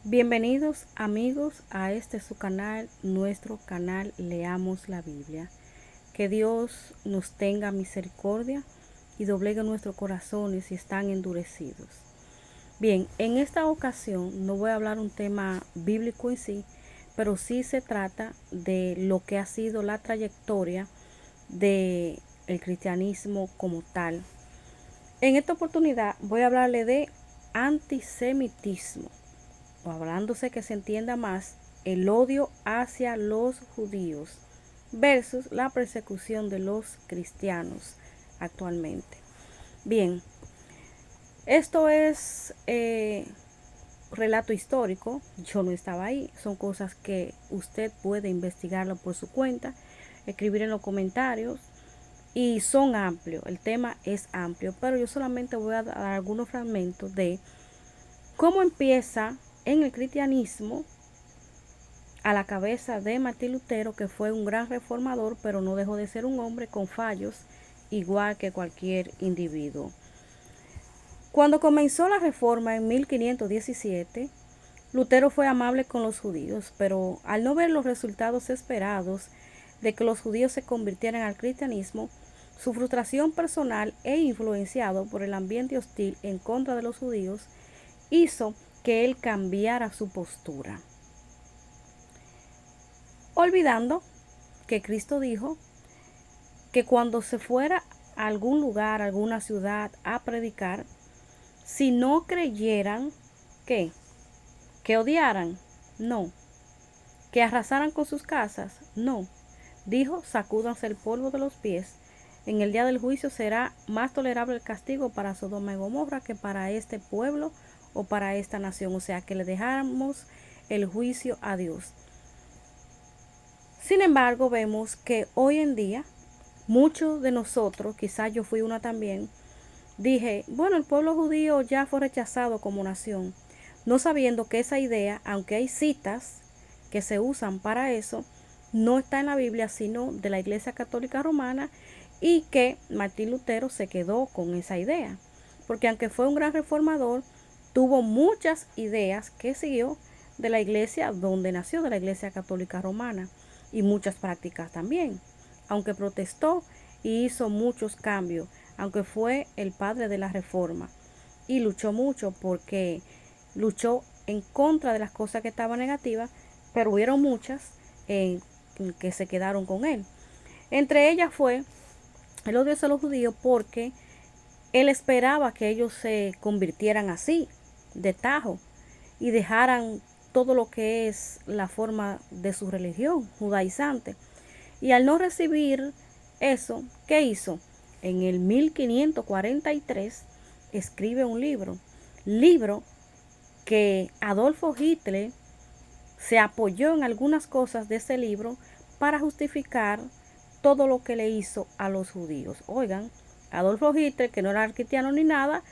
Bienvenidos amigos a este su canal, nuestro canal Leamos la Biblia. Que Dios nos tenga misericordia y doblegue nuestros corazones si están endurecidos. Bien, en esta ocasión no voy a hablar un tema bíblico en sí, pero sí se trata de lo que ha sido la trayectoria del cristianismo como tal. En esta oportunidad voy a hablarle de antisemitismo, o hablándose que se entienda más, el odio hacia los judíos versus la persecución de los cristianos actualmente. Bien, esto es relato histórico, yo no estaba ahí, son cosas que usted puede investigarlo por su cuenta, escribir en los comentarios y son amplios, el tema es amplio, pero yo solamente voy a dar algunos fragmentos de cómo empieza en el cristianismo a la cabeza de Martín Lutero, que fue un gran reformador, pero no dejó de ser un hombre con fallos, igual que cualquier individuo. Cuando comenzó la reforma en 1517, Lutero fue amable con los judíos, pero al no ver los resultados esperados de que los judíos se convirtieran al cristianismo, su frustración personal e influenciado por el ambiente hostil en contra de los judíos, hizo que él cambiara su postura, olvidando que Cristo dijo que cuando se fuera a algún lugar, a alguna ciudad a predicar, si no creyeran, ¿qué? Que odiaran, no. Que arrasaran con sus casas, no. Dijo, sacúdanse el polvo de los pies. En el día del juicio será más tolerable el castigo para Sodoma y Gomorra que para este pueblo o para esta nación. O sea, que le dejáramos el juicio a Dios. Sin embargo, vemos que hoy en día muchos de nosotros, quizás yo fui una también, dije, bueno, el pueblo judío ya fue rechazado como nación, no sabiendo que esa idea, aunque hay citas que se usan para eso, no está en la Biblia, sino de la Iglesia Católica Romana, y que Martín Lutero se quedó con esa idea, porque aunque fue un gran reformador, tuvo muchas ideas que siguió de la iglesia donde nació, de la Iglesia Católica Romana, y muchas prácticas también, aunque protestó y hizo muchos cambios, aunque fue el padre de la reforma y luchó mucho porque luchó en contra de las cosas que estaban negativas, pero hubieron muchas que se quedaron con él. Entre ellas fue el odio hacia los judíos porque él esperaba que ellos se convirtieran así, de tajo, y dejaran todo lo que es la forma de su religión judaizante. Y al no recibir eso, ¿qué hizo? En el 1543 escribe un libro que Adolfo Hitler se apoyó en algunas cosas de ese libro para justificar todo lo que le hizo a los judíos. Oigan, Adolfo Hitler, que no era cristiano ni nada,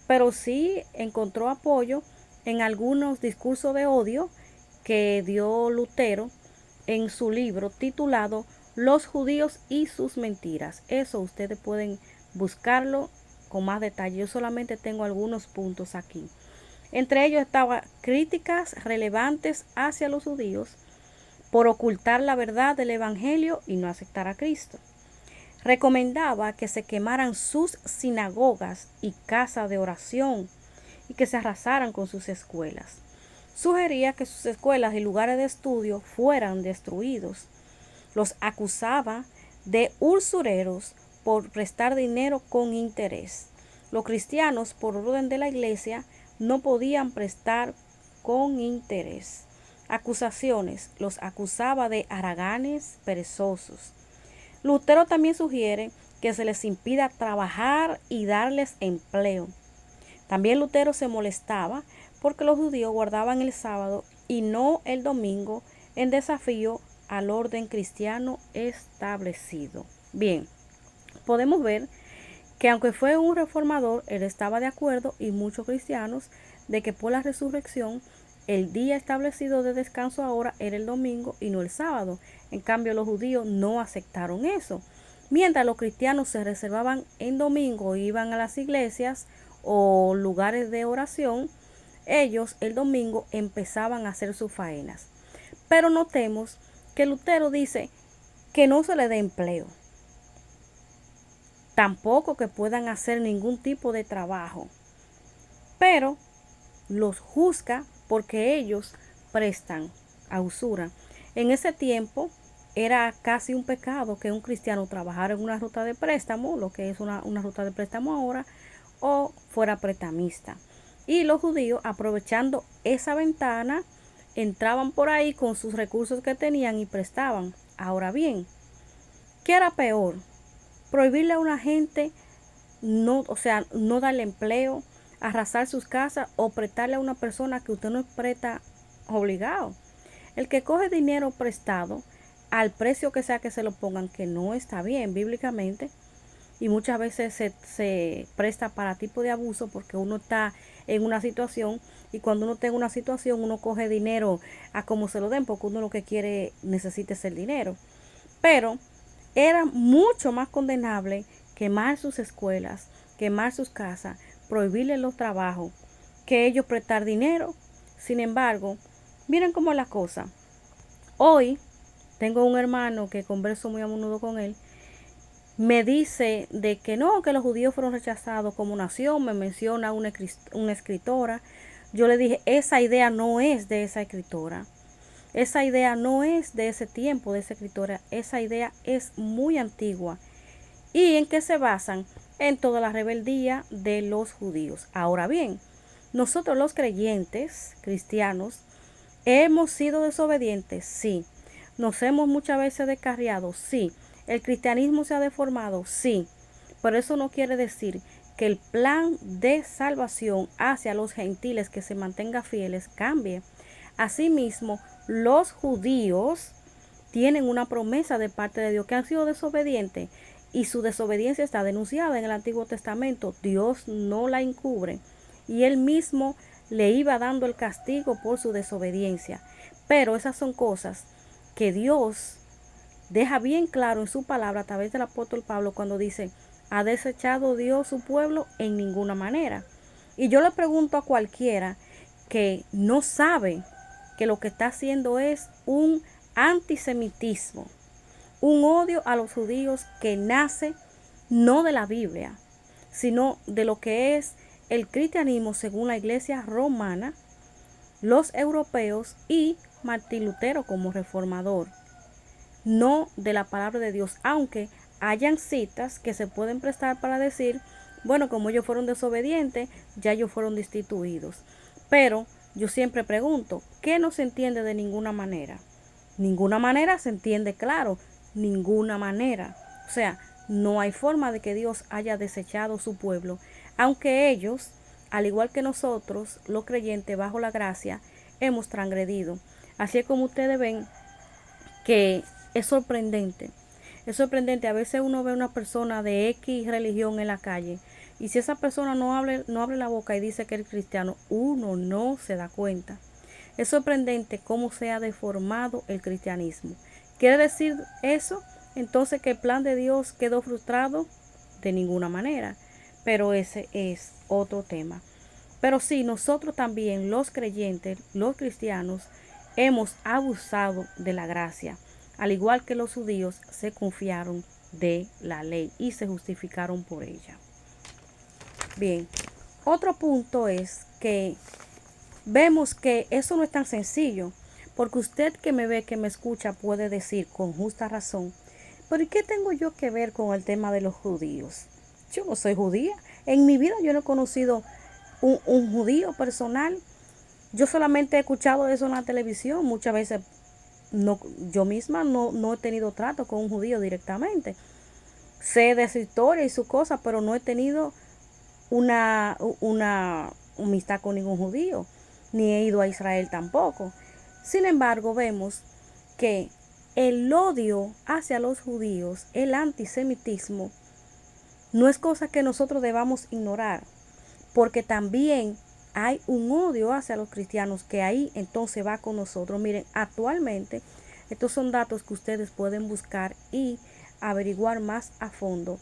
pero sí encontró apoyo en algunos discursos de odio que dio Lutero en su libro titulado Los judíos y sus mentiras. Eso ustedes pueden buscarlo con más detalle. Yo solamente tengo algunos puntos aquí. Entre ellos estaban críticas relevantes hacia los judíos por ocultar la verdad del Evangelio y no aceptar a Cristo. Recomendaba que se quemaran sus sinagogas y casas de oración y que se arrasaran con sus escuelas. Sugería que sus escuelas y lugares de estudio fueran destruidos. Los acusaba de usureros por prestar dinero con interés. Los cristianos, por orden de la iglesia, no podían prestar con interés. Acusaciones. Los acusaba de haraganes perezosos. Lutero también sugiere que se les impida trabajar y darles empleo. También Lutero se molestaba porque los judíos guardaban el sábado y no el domingo, en desafío al orden cristiano establecido. Bien, podemos ver que aunque fue un reformador, él estaba de acuerdo, y muchos cristianos, de que por la resurrección el día establecido de descanso ahora era el domingo y no el sábado. En cambio, los judíos no aceptaron eso. Mientras los cristianos se reservaban en domingo, iban a las iglesias o lugares de oración, ellos el domingo empezaban a hacer sus faenas. Pero notemos que Lutero dice que no se le dé empleo, tampoco que puedan hacer ningún tipo de trabajo, pero los juzga porque ellos prestan a usura. En ese tiempo era casi un pecado que un cristiano trabajara en una ruta de préstamo, lo que es una ruta de préstamo ahora, o fuera prestamista. Y los judíos, aprovechando esa ventana, entraban por ahí con sus recursos que tenían y prestaban. Ahora bien, ¿qué era peor? Prohibirle a una gente no darle empleo, arrasar sus casas o prestarle a una persona que usted no presta obligado. El que coge dinero prestado al precio que sea que se lo pongan, que no está bien bíblicamente, y muchas veces se presta para tipo de abuso porque uno está en una situación, y cuando uno está en una situación uno coge dinero a como se lo den porque uno lo que quiere, necesita es el dinero. Pero era mucho más condenable quemar sus escuelas, quemar sus casas, prohibirle los trabajos, que ellos prestar dinero. Sin embargo, miren cómo es la cosa. Hoy tengo un hermano que converso muy a menudo con él, me dice de que no, que los judíos fueron rechazados como nación, me menciona una escritora. Yo le dije, esa idea no es de esa escritora. Esa idea no es de ese tiempo, de esa escritora. Esa idea es muy antigua. ¿Y en qué se basan? En toda la rebeldía de los judíos. Ahora bien, nosotros los creyentes cristianos hemos sido desobedientes, sí. Nos hemos muchas veces descarriado, sí. El cristianismo se ha deformado, sí. Pero eso no quiere decir que el plan de salvación hacia los gentiles que se mantenga fieles cambie. Asimismo, los judíos tienen una promesa de parte de Dios, que han sido desobedientes, y su desobediencia está denunciada en el Antiguo Testamento. Dios no la encubre y él mismo le iba dando el castigo por su desobediencia. Pero esas son cosas que Dios deja bien claro en su palabra a través del apóstol Pablo cuando dice: ¿ha desechado Dios su pueblo? En ninguna manera. Y yo le pregunto a cualquiera que no sabe que lo que está haciendo es un antisemitismo, un odio a los judíos que nace no de la Biblia, sino de lo que es el cristianismo según la iglesia romana, los europeos y Martín Lutero como reformador, no de la palabra de Dios, aunque hayan citas que se pueden prestar para decir, bueno, como ellos fueron desobedientes, ya ellos fueron destituidos. Pero yo siempre pregunto, ¿qué no se entiende de ninguna manera? Ninguna manera se entiende, claro, ninguna manera. O sea, no hay forma de que Dios haya desechado su pueblo, aunque ellos, al igual que nosotros, los creyentes bajo la gracia, hemos transgredido. Así es como ustedes ven que es sorprendente. Es sorprendente, a veces uno ve una persona de X religión en la calle, y si esa persona no abre la boca y dice que es cristiano, uno no se da cuenta. Es sorprendente cómo se ha deformado el cristianismo. ¿Quiere decir eso? Entonces, ¿que el plan de Dios quedó frustrado? De ninguna manera. Pero ese es otro tema. Pero sí, nosotros también, los creyentes, los cristianos, hemos abusado de la gracia. Al igual que los judíos, se confiaron de la ley y se justificaron por ella. Bien, otro punto es que vemos que eso no es tan sencillo, porque usted que me ve, que me escucha, puede decir con justa razón, pero ¿y qué tengo yo que ver con el tema de los judíos? Yo no soy judía. En mi vida yo no he conocido un judío personal. Yo solamente he escuchado eso en la televisión. Muchas veces yo misma no he tenido trato con un judío directamente. Sé de su historia y su cosa, pero no he tenido una amistad con ningún judío, ni he ido a Israel tampoco. Sin embargo, vemos que el odio hacia los judíos, el antisemitismo, no es cosa que nosotros debamos ignorar, porque también hay un odio hacia los cristianos que ahí entonces va con nosotros. Miren, actualmente, estos son datos que ustedes pueden buscar y averiguar más a fondo.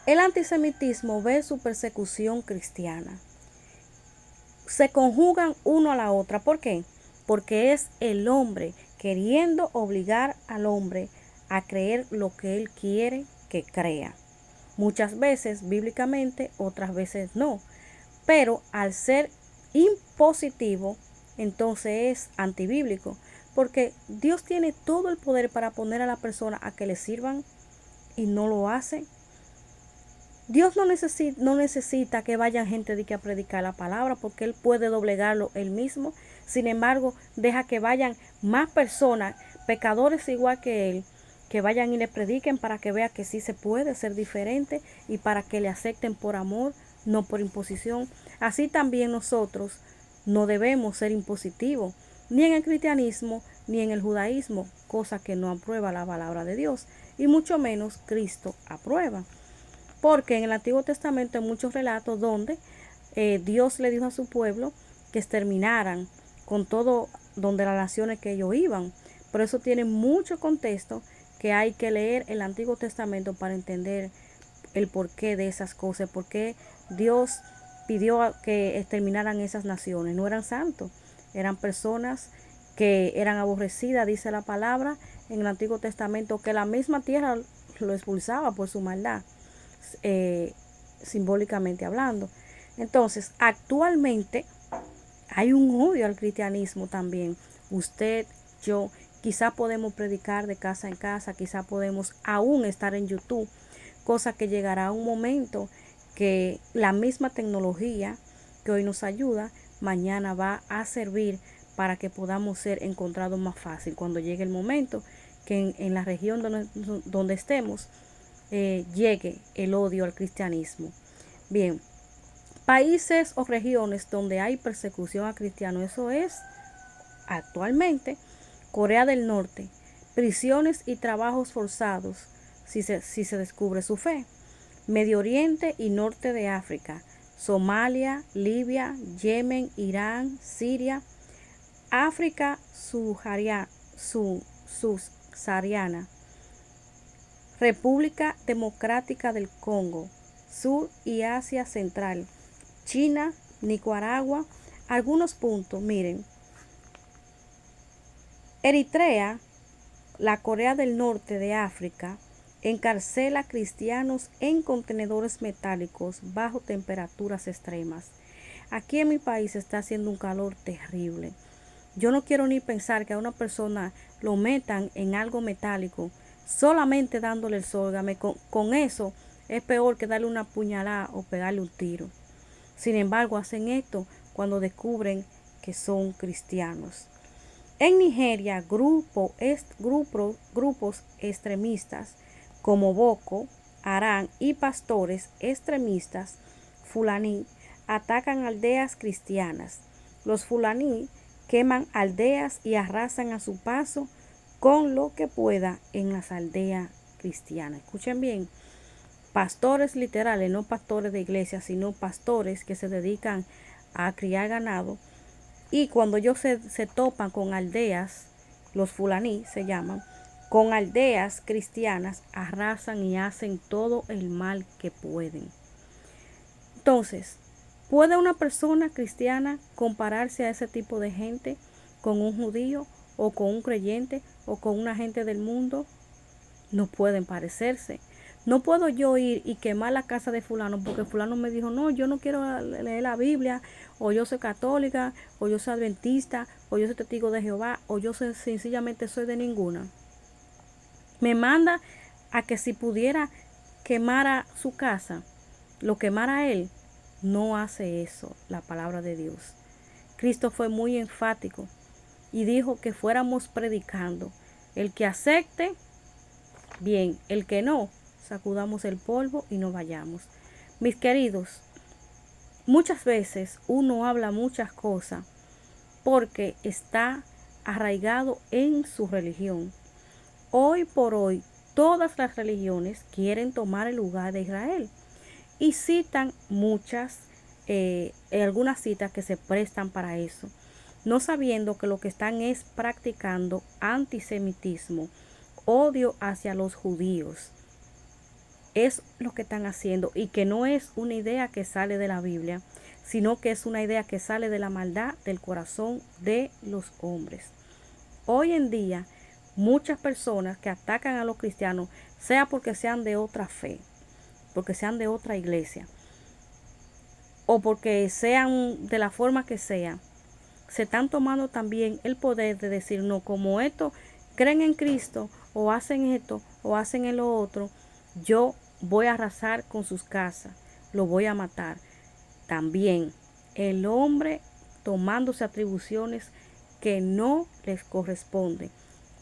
El antisemitismo ve su persecución cristiana. se conjugan uno a la otra. ¿Por qué? Porque es el hombre queriendo obligar al hombre a creer lo que él quiere que crea. Muchas veces bíblicamente, otras veces no. Pero al ser impositivo, entonces es antibíblico. Porque Dios tiene todo el poder para poner a la persona a que le sirvan y no lo hace. Dios no necesita que vayan gente de que a predicar la palabra, porque Él puede doblegarlo Él mismo. Sin embargo, deja que vayan más personas, pecadores igual que Él, que vayan y le prediquen para que vea que sí se puede ser diferente y para que le acepten por amor, no por imposición. Así también nosotros no debemos ser impositivos, ni en el cristianismo, ni en el judaísmo, cosa que no aprueba la palabra de Dios, y mucho menos Cristo aprueba. Porque en el Antiguo Testamento hay muchos relatos donde Dios le dijo a su pueblo que exterminaran con todo donde las naciones que ellos iban. Por eso tiene mucho contexto que hay que leer el Antiguo Testamento para entender el porqué de esas cosas, por qué Dios pidió que exterminaran esas naciones. No eran santos, eran personas que eran aborrecidas, dice la palabra en el Antiguo Testamento, que la misma tierra lo expulsaba por su maldad. Simbólicamente hablando. Entonces, actualmente hay un odio al cristianismo también. Usted, yo, quizá podemos predicar de casa en casa, quizá podemos aún estar en YouTube, cosa que llegará un momento que la misma tecnología que hoy nos ayuda, mañana va a servir para que podamos ser encontrados más fácil cuando llegue el momento que en la región donde estemos llegue el odio al cristianismo. Bien, países o regiones donde hay persecución a cristianos, eso es actualmente Corea del Norte, prisiones y trabajos forzados si se descubre su fe. Medio Oriente y Norte de África, Somalia, Libia, Yemen, Irán, Siria, África subsahariana, República Democrática del Congo, Sur y Asia Central, China, Nicaragua, algunos puntos, miren. Eritrea, la Corea del Norte de África, encarcela cristianos en contenedores metálicos bajo temperaturas extremas. Aquí en mi país está haciendo un calor terrible. Yo no quiero ni pensar que a una persona lo metan en algo metálico solamente dándole el sol. Con eso es peor que darle una puñalada o pegarle un tiro. Sin embargo, hacen esto cuando descubren que son cristianos. En Nigeria, grupos extremistas como Boko Haram y pastores extremistas fulaní atacan aldeas cristianas. Los fulaní queman aldeas y arrasan a su paso con lo que pueda en las aldeas cristianas. Escuchen bien, pastores literales, no pastores de iglesia, sino pastores que se dedican a criar ganado. Y cuando ellos se topan con aldeas, los fulaní se llaman, con aldeas cristianas, arrasan y hacen todo el mal que pueden. Entonces, ¿puede una persona cristiana compararse a ese tipo de gente con un judío o con un creyente o con una gente del mundo? No pueden parecerse. No puedo yo ir y quemar la casa de fulano porque fulano me dijo, no, yo no quiero leer la Biblia, o yo soy católica, o yo soy adventista, o yo soy testigo de Jehová, o yo sencillamente soy de ninguna. Me manda a que si pudiera quemar su casa, lo quemara él. No hace eso la palabra de Dios. Cristo fue muy enfático y dijo que fuéramos predicando. El que acepte, bien, el que no, sacudamos el polvo y no vayamos. Mis queridos, muchas veces uno habla muchas cosas porque está arraigado en su religión. Hoy por hoy, todas las religiones quieren tomar el lugar de Israel y citan algunas citas que se prestan para eso, no sabiendo que lo que están es practicando antisemitismo, odio hacia los judíos. Es lo que están haciendo y que no es una idea que sale de la Biblia, sino que es una idea que sale de la maldad del corazón de los hombres. Hoy en día, muchas personas que atacan a los cristianos, sea porque sean de otra fe, porque sean de otra iglesia, o porque sean de la forma que sea, se están tomando también el poder de decir, no, como esto creen en Cristo, o hacen esto, o hacen en lo otro, yo voy a arrasar con sus casas, lo voy a matar. También el hombre tomándose atribuciones que no les corresponden.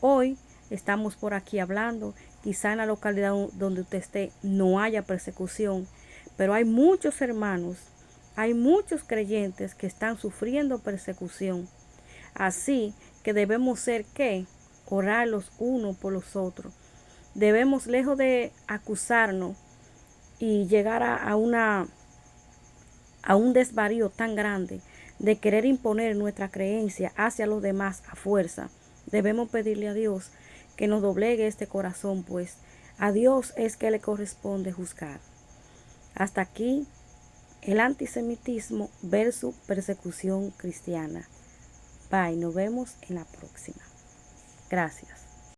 Hoy estamos por aquí hablando, quizá en la localidad donde usted esté no haya persecución, pero hay muchos hermanos, hay muchos creyentes que están sufriendo persecución. Así que debemos ser ¿qué? Orar los unos por los otros. Debemos, lejos de acusarnos y llegar a un desvarío tan grande de querer imponer nuestra creencia hacia los demás a fuerza, debemos pedirle a Dios que nos doblegue este corazón, pues a Dios es que le corresponde juzgar. Hasta aquí el antisemitismo versus persecución cristiana. Bye, nos vemos en la próxima. Gracias.